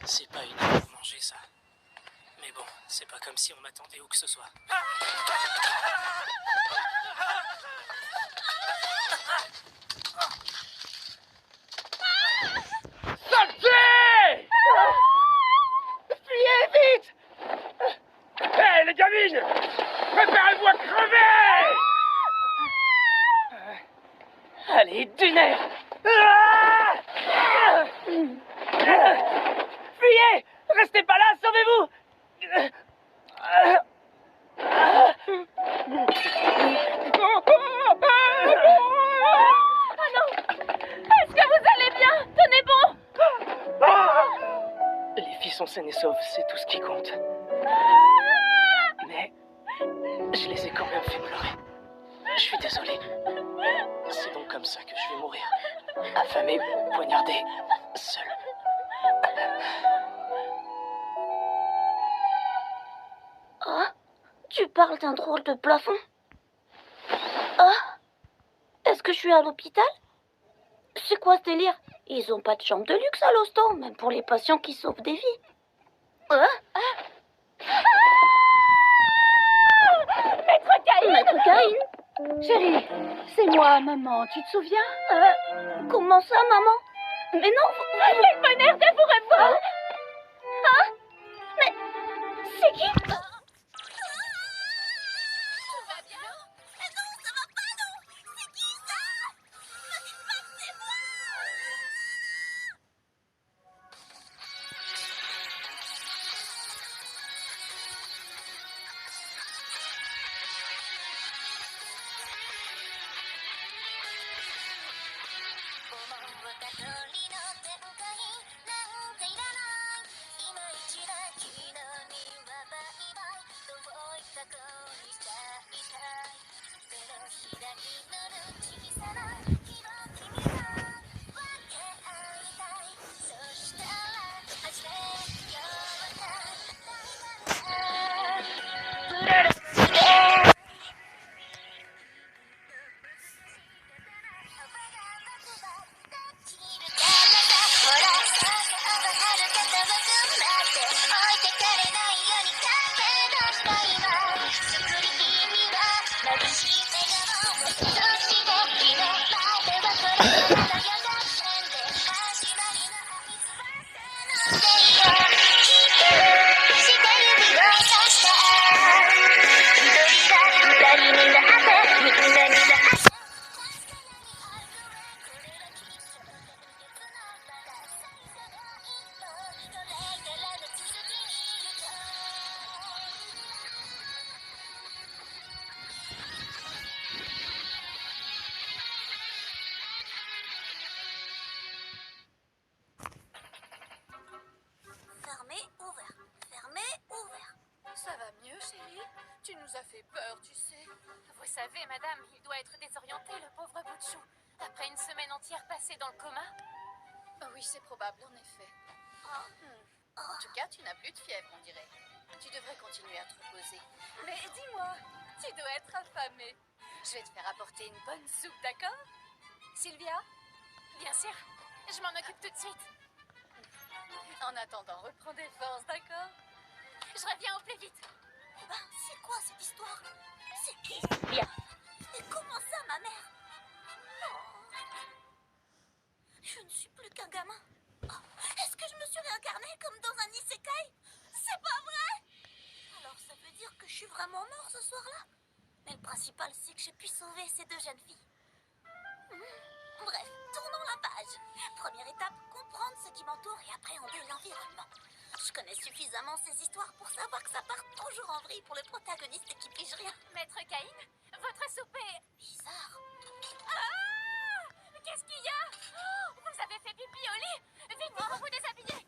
C'est pas une heure pour manger ça. Mais bon, c'est pas comme si on m'attendait où que ce soit. Sortez! Fuyez vite! Hé, les gamines! Préparez-vous à crever! Allez, du nerf! Fuyez! Restez pas là, sauvez-vous! Ah non! Est-ce que vous allez bien? Tenez bon! Les filles sont saines et sauves, c'est tout ce qui compte. Mais je les ai quand même fait pleurer. Je suis désolé. C'est donc comme ça que je vais mourir. Affamé, poignardé, seul. Ah, tu parles d'un drôle de plafond? Ah, est-ce que je suis à l'hôpital? C'est quoi ce délire? Ils ont pas de chambre de luxe à l'hosto, même pour les patients qui sauvent des vies. Maître Caïn! Maître Caïn! Chérie, c'est moi, maman. Tu te souviens? Comment ça, maman? Mais non, quel bonheur de vous revoir! Ah, mais c'est qui? Tout va bien? Mais non, ça va pas, non! C'est qui ça? Ne dites pas que c'est moi! Fermé, ouvert. Fermé, ouvert. Ça va mieux, chérie? Tu nous as fait peur, tu sais. Vous savez, madame, il doit être désorienté, le pauvre bout de chou. Après une semaine entière passée dans le coma. Oui, c'est probable, en effet. En tout cas, tu n'as plus de fièvre, on dirait. Tu devrais continuer à te reposer. Mais dis-moi, tu dois être affamée. Je vais te faire apporter une bonne soupe, d'accord? Sylvia? Bien sûr, je m'en occupe tout de suite. En attendant, reprends des forces, d'accord? Je reviens au plus vite. C'est quoi cette histoire? C'est qui? Bien. Et comment ça, ma mère? Je ne suis plus qu'un gamin. Est-ce que je me suis réincarnée comme dans un isekai? C'est pas vrai! Alors ça veut dire que je suis vraiment mort ce soir-là? Mais le principal, c'est que j'ai pu sauver ces deux jeunes filles. Bref, tournons la page. Première étape, comprendre ce qui m'entoure et appréhender l'environnement. Je connais suffisamment ces histoires pour savoir que ça part toujours en vrille pour le protagoniste qui pige rien. Maître Caïn, votre soupe est... Bizarre. Ah! Qu'est-ce qu'il y a? Oh, vous avez fait pipi au lit? Vite, il faut vous déshabiller.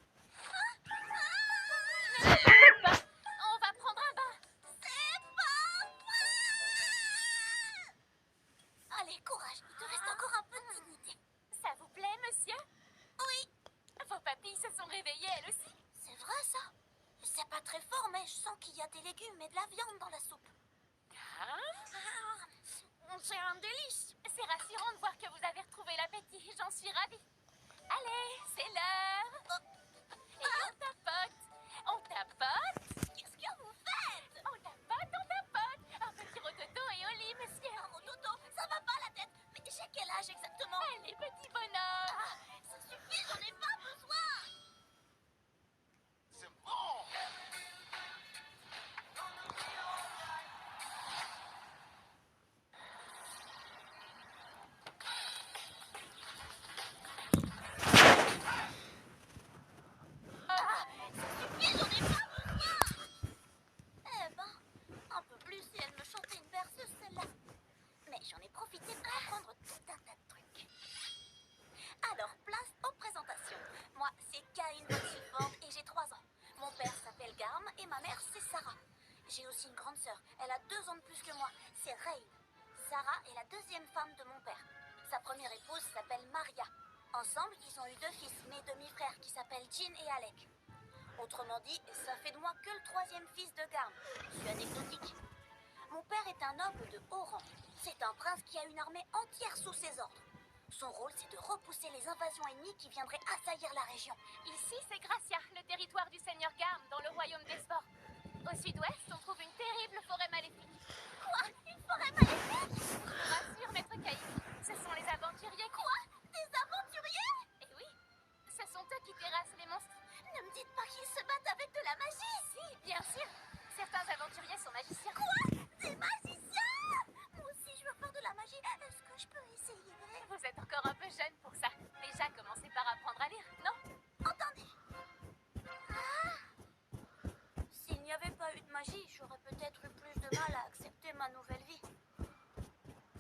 On va prendre un bain. C'est pas vrai! Allez, courage, il te reste encore un peu de dignité. Ça vous plaît, monsieur? Oui, Vos papilles se sont réveillées, elles aussi. c'est vrai ça. C'est pas très fort, mais je sens qu'il y a des légumes et de la viande dans la soupe. C'est un délice. C'est rassurant de voir que vous avez retrouvé l'appétit. J'en suis ravie. Allez, c'est l'heure. Et on tape. les petits bonhommes. Ça suffit, j'en ai pas besoin. C'est bon. Eh ben, un peu plus et elle me chantait une berceuse celle-là. Mais j'en ai profité pour apprendre tout un tas de trucs. Alors, place aux présentations. Moi, c'est Caïn von Silford et j'ai 3 ans. Mon père s'appelle Garm et ma mère, c'est Sarah. J'ai aussi une grande sœur. Elle a 2 ans de plus que moi. C'est Rain. Sarah est la 2e femme de mon père. Sa première épouse s'appelle Maria. Ensemble, ils ont eu 2 fils, mes demi-frères, qui s'appellent Jean et Alec. Autrement dit, ça fait de moi que le 3e fils de Garm. Je suis anecdotique. Mon père est un noble de haut rang. C'est un prince qui a une armée entière sous ses ordres. Son rôle, c'est de repousser les invasions ennemies qui viendraient assaillir la région. Ici, c'est Gracia, le territoire du seigneur Garm, dans le royaume d'Esfor. Au sud-ouest, on trouve une terrible forêt maléfique. Quoi? Une forêt maléfique? Je vous rassure, maître Caïn, ce sont les aventuriers qui... Quoi? Des aventuriers? Eh oui, ce sont eux qui terrassent les monstres. Ne me dites pas qu'ils se battent avec de la magie! Si, bien sûr. Certains aventuriers sont magiciens. Quoi? Des magiciens? Moi aussi, je veux faire de la magie. Est-ce que je peux essayer? Vous êtes encore un peu jeune pour ça. Déjà, commencez par apprendre à lire, non? Entendez. S'il n'y avait pas eu de magie, j'aurais peut-être eu plus de mal à accepter ma nouvelle vie.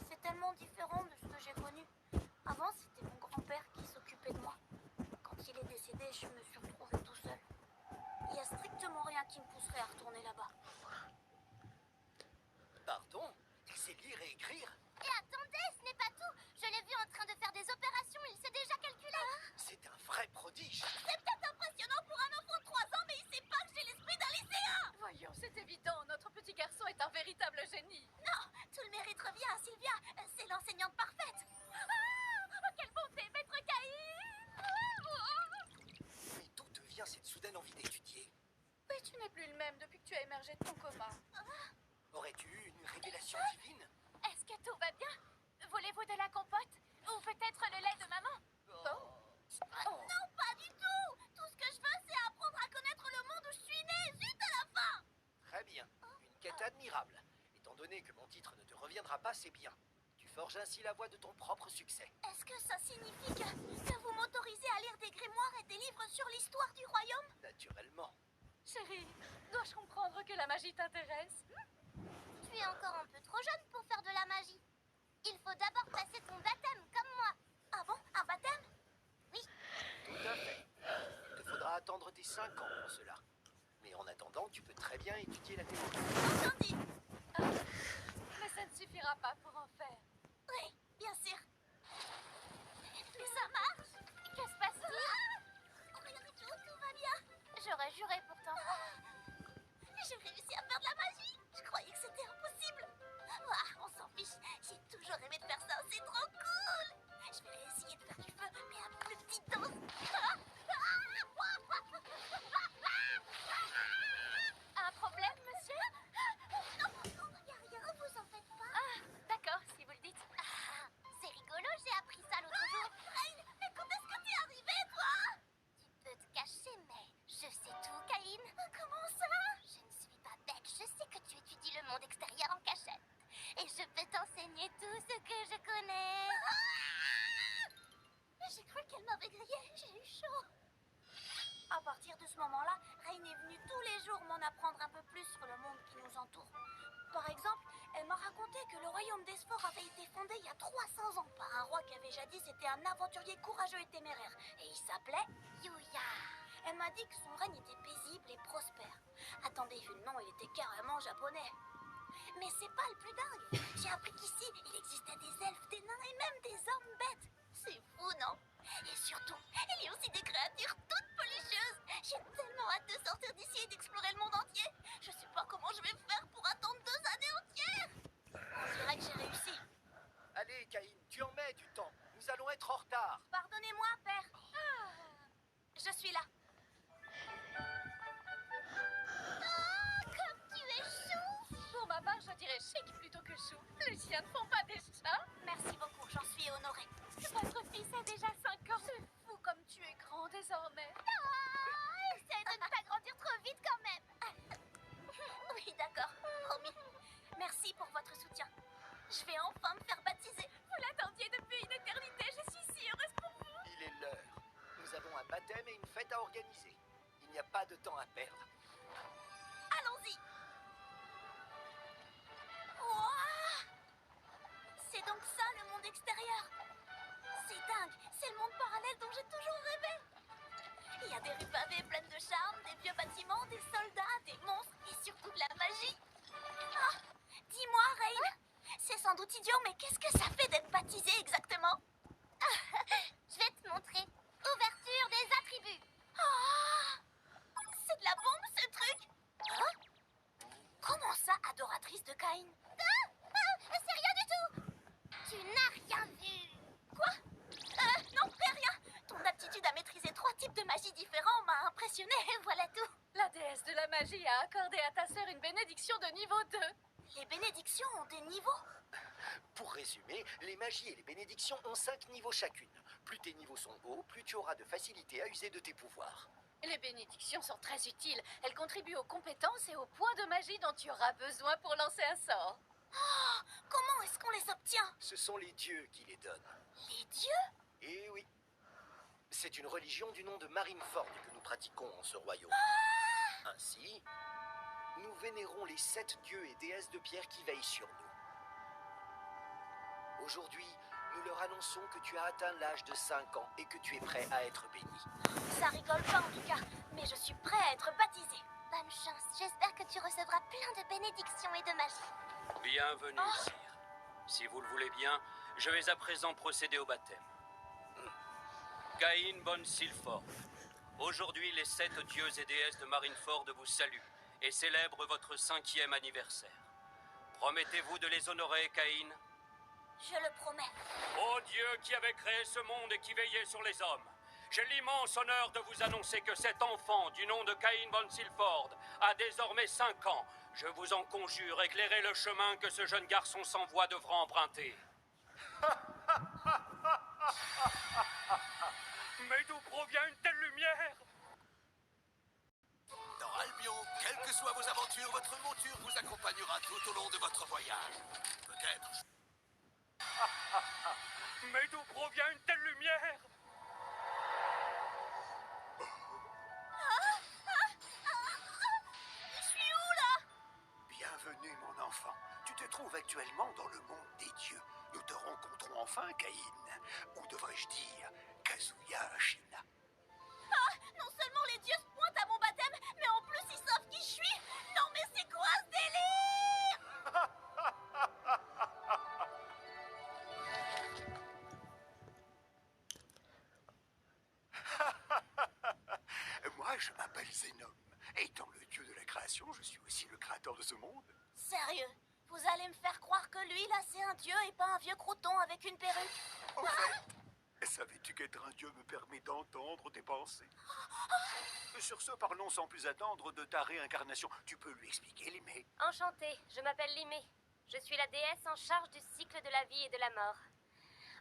C'est tellement différent de ce que j'ai connu. Avant, c'était mon grand-père qui s'occupait de moi. Quand il est décédé, je me suis retrouvée tout seul. Il n'y a strictement rien qui me pousserait à retourner là-bas. Pardon? Tu sais lire et écrire? Et attendez, ce n'est pas tout. Je l'ai vu en train de faire des opérations, il sait déjà calculer. C'est un vrai prodige. C'est peut-être impressionnant pour un enfant de 3 ans, mais il sait pas que j'ai l'esprit d'un lycéen. Voyons, c'est évident, notre petit garçon est un véritable génie. Non, tout le mérite revient à Sylvia. C'est l'enseignante parfaite. Oh, quelle bonté, maître Caïn! Mais d'où te vient cette soudaine envie d'étudier? Mais tu n'es plus le même depuis que tu as émergé de ton coma. Aurais-tu eu une révélation divine? Est-ce que tout va bien? Voulez-vous de la compote? Ou peut-être le lait de maman? Non, pas du tout. Tout ce que je veux, c'est apprendre à connaître le monde où je suis née, juste à la fin. Très bien. Une quête admirable. Étant donné que mon titre ne te reviendra pas, c'est bien. Tu forges ainsi la voie de ton propre succès. Est-ce que ça signifie que vous m'autorisez à lire des grimoires et des livres sur l'histoire du royaume? Naturellement. Chérie, dois-je comprendre que la magie t'intéresse? Tu es encore un peu trop jeune pour faire de la magie. Il faut d'abord passer ton baptême, comme moi. Ah bon? Un baptême? Oui. Tout à fait. Il te faudra attendre tes 5 ans pour cela. Mais en attendant, tu peux très bien étudier la théorie. Entendu. Mais ça ne suffira pas pour en faire. Oui, bien sûr. Mais ça marche. Que se passe-t-il? Rien du tout, tout va bien. J'aurais juré pourtant. J'ai réussi à faire de la magie. Je croyais que c'était impossible. Ah, on s'en fiche. J'ai toujours aimé de faire ça. C'est trop cool. Je vais essayer de faire du feu, mais à plus petite dose. Un problème, monsieur? Non, y a rien, vous en faites pas. Ah, d'accord, si vous le dites. Ah, c'est rigolo, j'ai appris ça l'autre jour. Rain, mais quand est-ce que t'es arrivée, toi? Tu peux te cacher, mais je sais tout, Caïn. Comment ça? Je ne suis pas bête, je sais que tu étudies le monde extérieur en cachette. Et je peux t'enseigner tout ce que je connais. J'ai cru qu'elle m'avait grillé, j'ai eu chaud. À partir de ce moment-là, Rain est venue tous les jours m'en apprendre un peu plus sur le monde qui nous entoure. Par exemple, elle m'a raconté que le royaume d'Esfor avait été fondé il y a 300 ans par un roi qui avait jadis été un aventurier courageux et téméraire. Et il s'appelait Yuya. Elle m'a dit que son règne était paisible et prospère. Attendez, vu le nom, il était carrément japonais. Mais c'est pas le plus dingue. J'ai appris qu'ici, il existait des elfes, des nains et même des hommes bêtes. C'est fou, non? Et surtout, il y a aussi des créatures toutes policheuses. J'ai tellement hâte de sortir d'ici et d'explorer le monde entier. Je sais pas comment je vais faire pour attendre 2 années entières. On dirait que j'ai réussi. Allez, Caïn, tu en mets du temps. Nous allons être en retard. Pardonnez-moi, père. Je suis là. Oh, comme tu es chou. Pour ma part, je dirais chic plutôt que chou. Les chiens ne font pas des chats. Merci beaucoup, j'en suis honorée. Votre temps à perdre. Allons-y. Ouah! C'est donc ça le monde extérieur. C'est dingue, c'est le monde parallèle dont j'ai toujours rêvé. Il y a des rues pavées pleines de charme, des vieux bâtiments, des soldats, des monstres et surtout de la magie. Ah, dis-moi, Rain, c'est sans doute idiot, mais qu'est-ce que ça fait d'être baptisé exactement? Je vais te montrer. Ouverture des attributs. Ah, c'est de la bombe ce truc. Hein? Comment ça, adoratrice de Caïn? C'est rien du tout. Tu n'as rien vu. Quoi? Non, fais rien. Ton aptitude à maîtriser 3 types de magie différents m'a impressionné, voilà tout. La déesse de la magie a accordé à ta sœur une bénédiction de niveau 2. Les bénédictions ont des niveaux? Pour résumer, les magies et les bénédictions ont 5 niveaux chacune. Plus tes niveaux sont hauts, plus tu auras de facilité à user de tes pouvoirs. Les bénédictions sont très utiles. Elles contribuent aux compétences et aux points de magie dont tu auras besoin pour lancer un sort. Oh, comment est-ce qu'on les obtient? Ce sont les dieux qui les donnent. Les dieux? Eh oui. C'est une religion du nom de Marineford que nous pratiquons en ce royaume. Ainsi, nous vénérons les 7 dieux et déesses de pierre qui veillent sur nous. Aujourd'hui, nous leur annonçons que tu as atteint l'âge de 5 ans et que tu es prêt à être béni. Ça rigole pas en tout cas, mais je suis prêt à être baptisé. Bonne chance. J'espère que tu recevras plein de bénédictions et de magie. Bienvenue, sire. Si vous le voulez bien, je vais à présent procéder au baptême. Caïn Bon Silford. Aujourd'hui, les 7 dieux et déesses de Marineford vous saluent et célèbrent votre 5e anniversaire. Promettez-vous de les honorer, Caïn? Je le promets. Ô Dieu qui avait créé ce monde et qui veillait sur les hommes, j'ai l'immense honneur de vous annoncer que cet enfant, du nom de Caïn Bon Silford, a désormais 5 ans. Je vous en conjure, éclairez le chemin que ce jeune garçon sans voix devra emprunter. Mais d'où provient une telle lumière? Dans Albion, quelles que soient vos aventures, votre monture vous accompagnera tout au long de votre voyage. Peut-être. Mais d'où provient une telle lumière? Je suis où là? Bienvenue, mon enfant. Tu te trouves actuellement dans le monde des dieux. Nous te rencontrons enfin, Caïn. Ou devrais-je dire, Kazuya Ashina. Ah, non seulement les dieux se pointent à mon baptême, mais en plus ils savent qui je suis. Non mais c'est quoi ce délire? Moi, je m'appelle Zénom. Étant le dieu de la création, je suis aussi le créateur de ce monde. Sérieux? Vous allez me faire croire que lui là c'est un dieu et pas un vieux crouton avec une perruque? En fait, savais-tu qu'être un dieu me permet d'entendre tes pensées? Sur ce, parlons sans plus attendre de ta réincarnation. Tu peux lui expliquer, Limé? Enchantée, je m'appelle Limé. Je suis la déesse en charge du cycle de la vie et de la mort.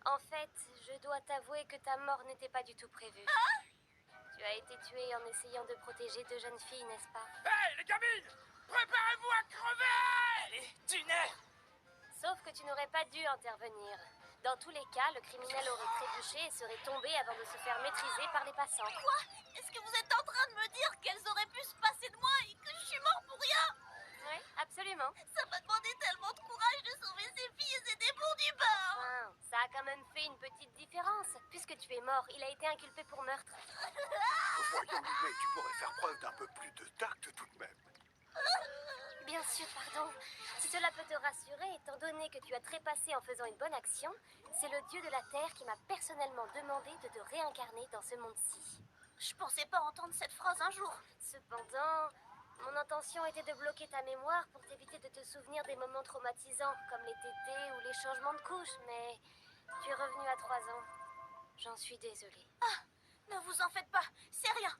En fait, je dois t'avouer que ta mort n'était pas du tout prévue. Tu as été tuée en essayant de protéger 2 jeunes filles, n'est-ce pas? Hey, les gamines! Préparez-vous à crever! Allez, du nerf! Sauf que tu n'aurais pas dû intervenir. Dans tous les cas, le criminel aurait trébuché et serait tombé avant de se faire maîtriser par les passants. Quoi? Est-ce que vous êtes en train de me dire qu'elles auraient pu se passer de moi et que je suis mort pour rien? Oui, absolument. Ça m'a demandé tellement de courage de sauver ces filles et c'était pour du beurre. Enfin, ça a quand même fait une petite différence. Puisque tu es mort, il a été inculpé pour meurtre. Voyons, Limé, tu pourrais faire preuve d'un peu plus de tact tout de même. Bien sûr, pardon. Si cela peut te rassurer, étant donné que tu as trépassé en faisant une bonne action, c'est le dieu de la terre qui m'a personnellement demandé de te réincarner dans ce monde-ci. Je pensais pas entendre cette phrase un jour. Cependant, mon intention était de bloquer ta mémoire pour t'éviter de te souvenir des moments traumatisants, comme les tétés ou les changements de couches, mais tu es revenu à 3 ans. J'en suis désolée. Ah, ne vous en faites pas, c'est rien.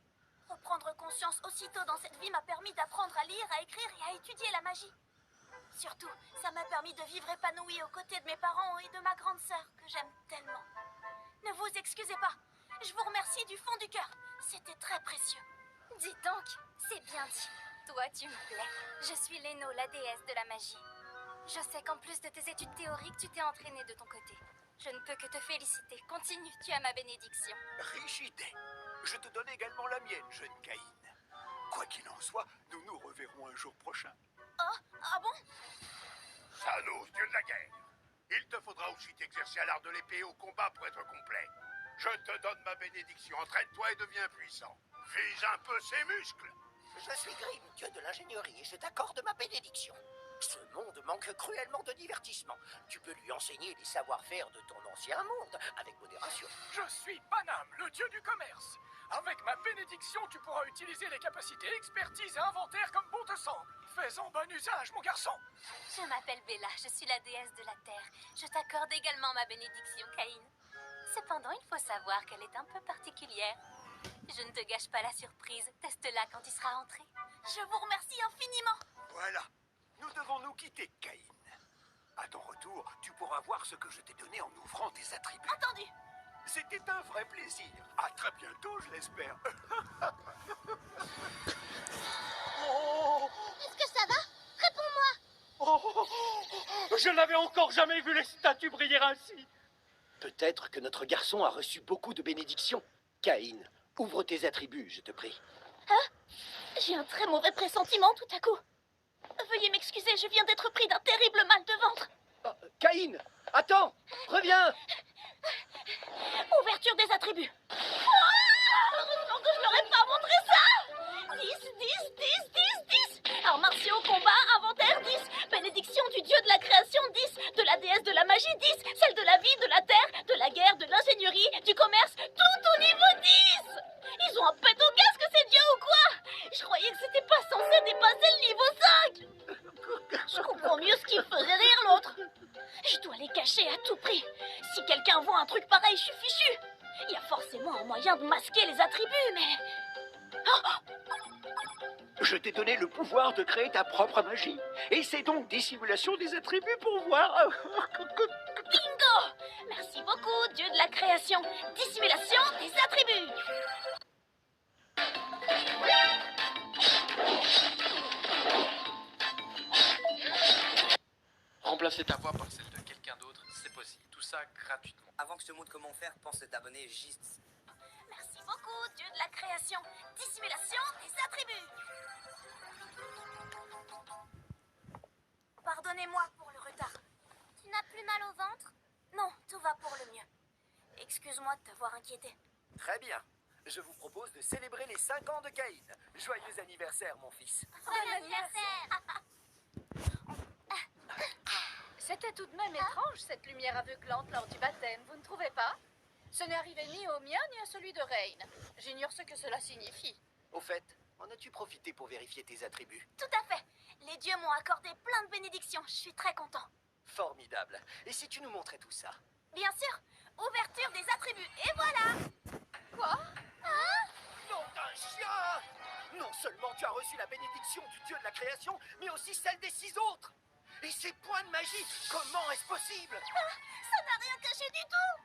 Reprendre conscience aussitôt dans cette vie m'a permis d'apprendre à lire, à écrire et à étudier la magie. Surtout, ça m'a permis de vivre épanouie aux côtés de mes parents et de ma grande sœur, que j'aime tellement. Ne vous excusez pas, je vous remercie du fond du cœur. C'était très précieux. Dis donc, c'est bien dit. Toi, tu me plais. Je suis Léno, la déesse de la magie. Je sais qu'en plus de tes études théoriques, tu t'es entraînée de ton côté. Je ne peux que te féliciter. Continue, tu as ma bénédiction. Riche idée. Je te donne également la mienne, jeune Caïn. Quoi qu'il en soit, nous nous reverrons un jour prochain. Ah bon? Thanos, dieu de la guerre. Il te faudra aussi t'exercer à l'art de l'épée au combat pour être complet. Je te donne ma bénédiction. Entraîne-toi et deviens puissant. Vise un peu ses muscles. Je suis Grimm, dieu de l'ingénierie, et je t'accorde ma bénédiction. Ce monde manque cruellement de divertissement. Tu peux lui enseigner les savoir-faire de ton ancien monde, avec modération. Je suis Panam, le dieu du commerce. Avec ma bénédiction, tu pourras utiliser les capacités expertise et inventaire comme bon te semble. Fais-en bon usage, mon garçon. Je m'appelle Bella, je suis la déesse de la Terre. Je t'accorde également ma bénédiction, Caïn. Cependant, il faut savoir qu'elle est un peu particulière. Je ne te gâche pas la surprise. Teste-la quand tu seras entré. Je vous remercie infiniment. Voilà. Nous devons nous quitter, Caïn. À ton retour, tu pourras voir ce que je t'ai donné en ouvrant tes attributs. Entendu. C'était un vrai plaisir. À très bientôt, je l'espère. Est-ce que ça va? Réponds-moi. Je n'avais encore jamais vu les statues briller ainsi. Peut-être que notre garçon a reçu beaucoup de bénédictions. Caïn, ouvre tes attributs, je te prie. J'ai un très mauvais pressentiment tout à coup. Veuillez m'excuser, je viens d'être pris d'un terrible mal de ventre. Caïn, attends, reviens. Ouverture des attributs. Heureusement que je leur ai pas montré ça. 10, 10, 10, 10, 10. Arts martiaux, combat, inventaire, 10. Bénédiction du dieu de la création, 10. De la déesse de la magie, 10. Celle de la vie, de la terre, de la guerre, de l'ingénierie, du commerce, tout au niveau 10. Ils ont un pet au casque, ces dieux ou quoi? Je croyais que c'était pas censé dépasser le niveau 5. Je comprends mieux ce qui faisait rire l'autre. Je dois les cacher à tout prix. Si quelqu'un voit un truc pareil, je suis fichu. Il y a forcément un moyen de masquer les attributs, mais... Je t'ai donné le pouvoir de créer ta propre magie. Et c'est donc dissimulation des attributs pour voir... Bingo! Merci beaucoup, dieu de la création. Dissimulation des attributs. Remplacer ta voix par celle de quelqu'un d'autre, c'est possible. Tout ça gratuitement. Avant que je te montre comment faire, pense à t'abonner juste. Merci beaucoup, dieu de la création. Dissimulation des attributs. Pardonnez-moi pour le retard. Tu n'as plus mal au ventre? Non, tout va pour le mieux. Excuse-moi de t'avoir inquiété. Très bien. Je vous propose de célébrer les 5 ans de Caïn. Joyeux anniversaire, mon fils. Bon anniversaire! C'était tout de même étrange, cette lumière aveuglante lors du baptême, vous ne trouvez pas? Ce n'est arrivé ni au mien ni à celui de Rain. J'ignore ce que cela signifie. Au fait, en as-tu profité pour vérifier tes attributs? Tout à fait. Les dieux m'ont accordé plein de bénédictions. Je suis très content. Formidable. Et si tu nous montrais tout ça? Bien sûr. Ouverture des attributs. Et voilà. Quoi? Nom d'un chien! Non seulement tu as reçu la bénédiction du dieu de la création, mais aussi celle des 6 autres. Et ces points de magie, comment est-ce possible? Ça n'a rien caché du tout.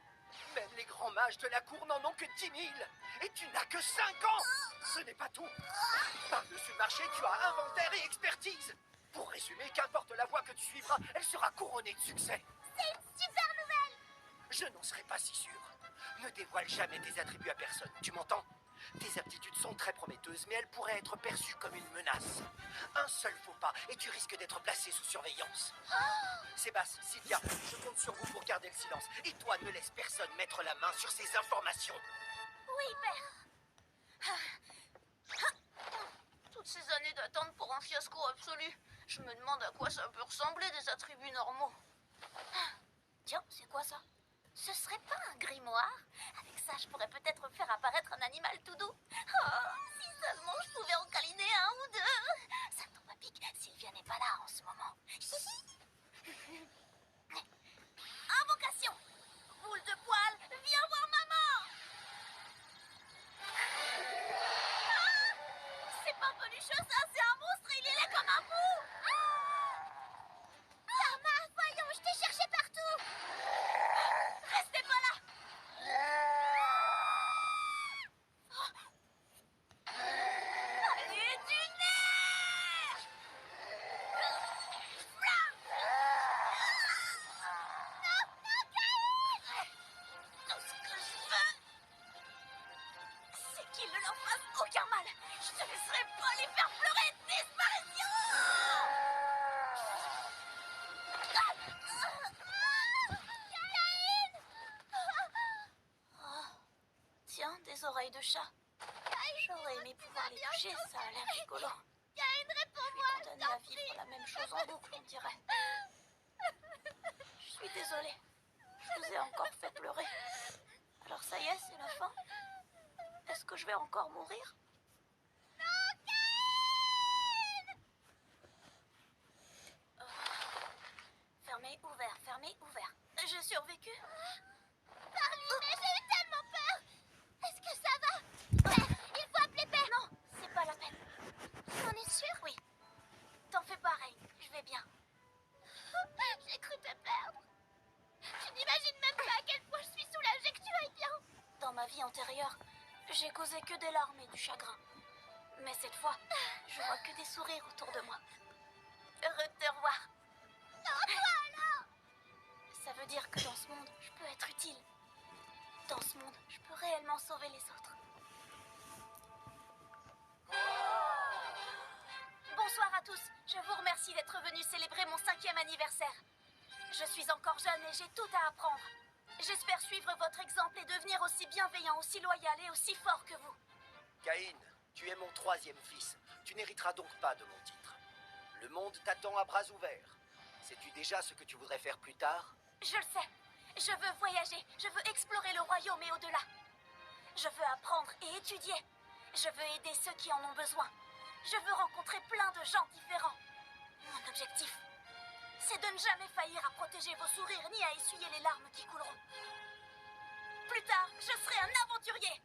Même les grands mages de la cour n'en ont que 10 000. Et tu n'as que 5 ans. Ce n'est pas tout. Par-dessus le marché, tu as inventaire et expertise. Pour résumer, qu'importe la voie que tu suivras, elle sera couronnée de succès. C'est une super nouvelle. Je n'en serais pas si sûr. Ne dévoile jamais tes attributs à personne, tu m'entends? Tes aptitudes sont très prometteuses, mais elles pourraient être perçues comme une menace. Un seul faux pas, et tu risques d'être placé sous surveillance. Sébastien, Sylvia, je compte sur vous pour garder le silence. Et toi, ne laisse personne mettre la main sur ces informations. Oui, père. Toutes ces années d'attente pour un fiasco absolu. Je me demande à quoi ça peut ressembler des attributs normaux. Tiens, c'est quoi ça? Ce serait pas un grimoire? Avec ça, je pourrais peut-être faire apparaître un animal tout doux. Oh, si seulement je pouvais en câliner un ou deux. Ça tombe à pic, Sylvia n'est pas là en ce moment. Invocation. Boule de poil, viens voir maman. C'est pas pelucheux ça, c'est un monstre, il est laid comme un pou. Thomas, voyons, je t'ai cherché partout! Restez pas là. Allez, du nerf. Tout ce que je veux, c'est qu'il ne leur fasse aucun mal. Je te laisserai pas les des oreilles de chat. J'aurais aimé pouvoir les toucher, ça a l'air rigolo. Je suis condamnée à vivre la même chose en boucle, on dirait. Je suis désolée. Je vous ai encore fait pleurer. Alors ça y est, c'est la fin. Est-ce que je vais encore mourir? Fermé, ouvert, fermé, ouvert. J'ai survécu. Charlie, mais j'ai eu tellement peur. Est-ce que ça va? Père, il faut appeler Père. Non, c'est pas la peine. Tu en es sûr? Oui. T'en fais pareil, je vais bien. J'ai cru te perdre. Tu n'imagines même pas à quel point je suis soulagée que tu ailles bien. Dans ma vie antérieure, j'ai causé que des larmes et du chagrin. Mais cette fois, je vois que des sourires autour de moi. Heureux de te revoir. Non, toi alors! Ça veut dire que dans ce monde, je peux être utile. Dans ce monde, je peux réellement sauver les autres. Bonsoir à tous. Je vous remercie d'être venus célébrer mon 5e anniversaire. Je suis encore jeune et j'ai tout à apprendre. J'espère suivre votre exemple et devenir aussi bienveillant, aussi loyal et aussi fort que vous. Caïn, tu es mon 3e fils. Tu n'hériteras donc pas de mon titre. Le monde t'attend à bras ouverts. Sais-tu déjà ce que tu voudrais faire plus tard? Je le sais. Je veux voyager. Je veux explorer le royaume et au-delà. Je veux apprendre et étudier. Je veux aider ceux qui en ont besoin. Je veux rencontrer plein de gens différents. Mon objectif, c'est de ne jamais faillir à protéger vos sourires ni à essuyer les larmes qui couleront. Plus tard, je serai un aventurier.